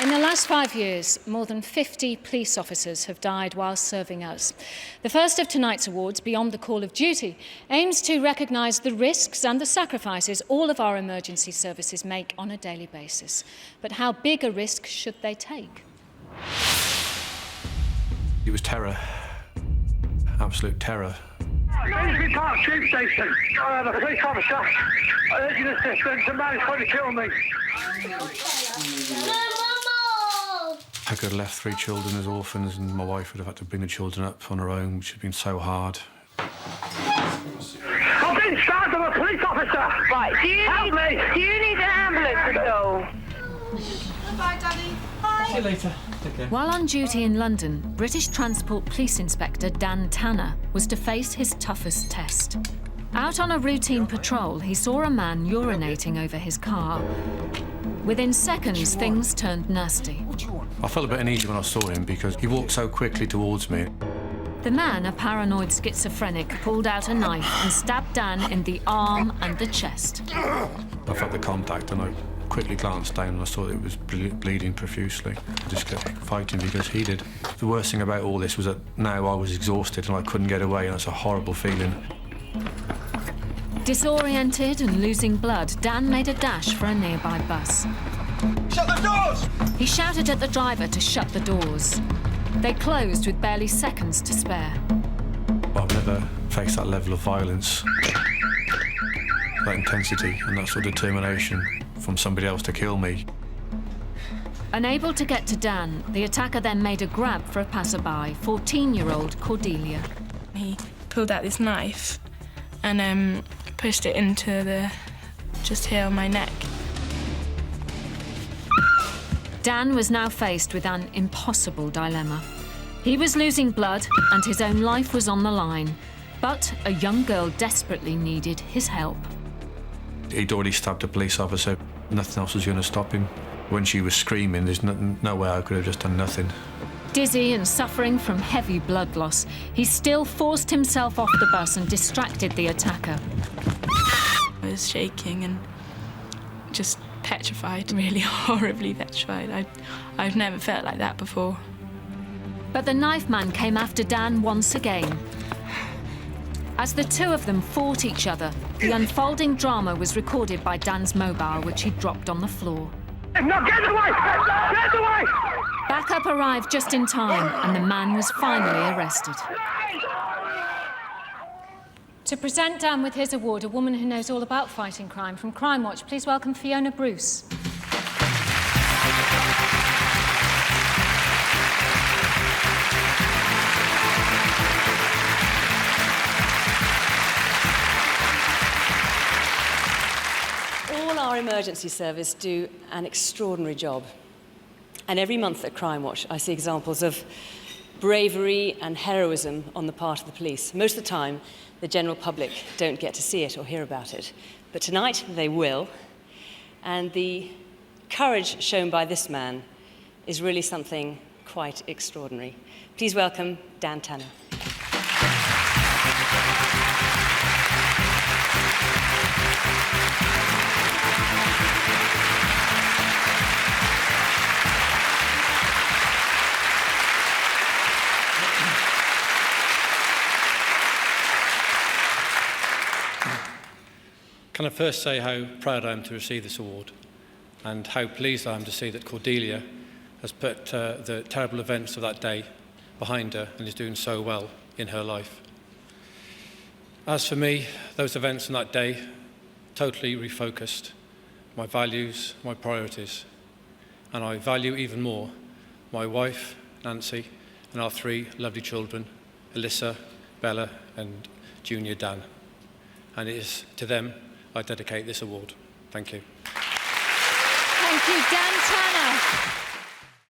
In the last 5 years, more than 50 police officers have died while serving us. The first of tonight's awards, Beyond the Call of Duty, aims to recognise the risks and the sacrifices all of our emergency services make on a daily basis. But how big a risk should they take? It was terror. Absolute terror. Finsbury Park Tube Station. The police officer. Urgent assistance. A man is trying to kill me. I could have left 3 children as orphans, and my wife would have had to bring the children up on her own, which had been so hard. I've been stabbed. I'm a police officer. Right, do you need an ambulance at all? Bye, Daddy. Bye. See you later. Take care. While on duty in London, British Transport Police Inspector Dan Tanner was to face his toughest test. Out on a routine patrol, he saw a man urinating over his car. Within seconds, things turned nasty. I felt a bit uneasy when I saw him because he walked so quickly towards me. The man, a paranoid schizophrenic, pulled out a knife and stabbed Dan in the arm and the chest. I felt the contact and I quickly glanced down and I saw that it was bleeding profusely. I just kept fighting because he did. The worst thing about all this was that now I was exhausted and I couldn't get away, and it's a horrible feeling. Disoriented and losing blood, Dan made a dash for a nearby bus. Shut the doors! He shouted at the driver to shut the doors. They closed with barely seconds to spare. I've never faced that level of violence, that intensity and that sort of determination from somebody else to kill me. Unable to get to Dan, the attacker then made a grab for a passerby, 14-year-old Cordelia. He pulled out this knife and pushed it into just here on my neck. Dan was now faced with an impossible dilemma. He was losing blood and his own life was on the line, but a young girl desperately needed his help. He'd already stabbed a police officer. Nothing else was going to stop him. When she was screaming, there's no way I could have just done nothing. Dizzy and suffering from heavy blood loss, he still forced himself off the bus and distracted the attacker. I was shaking and just petrified, really horribly petrified. I've never felt like that before. But the knife man came after Dan once again. As the two of them fought each other, the unfolding drama was recorded by Dan's mobile, which he dropped on the floor. No, get away! Get away! Backup arrived just in time, and the man was finally arrested. To present Dan with his award, a woman who knows all about fighting crime, from Crime Watch, please welcome Fiona Bruce. All our emergency service do an extraordinary job. And every month at Crime Watch, I see examples of bravery and heroism on the part of the police. Most of the time, the general public don't get to see it or hear about it. But tonight, they will. And the courage shown by this man is really something quite extraordinary. Please welcome Dan Tanner. Can I first say how proud I am to receive this award and how pleased I am to see that Cordelia has put the terrible events of that day behind her and is doing so well in her life. As for me, those events on that day totally refocused my values, my priorities, and I value even more my wife, Nancy, and our 3 lovely children, Alyssa, Bella, and Junior Dan. And it is to them I dedicate this award. Thank you. Thank you, Dan Tanner.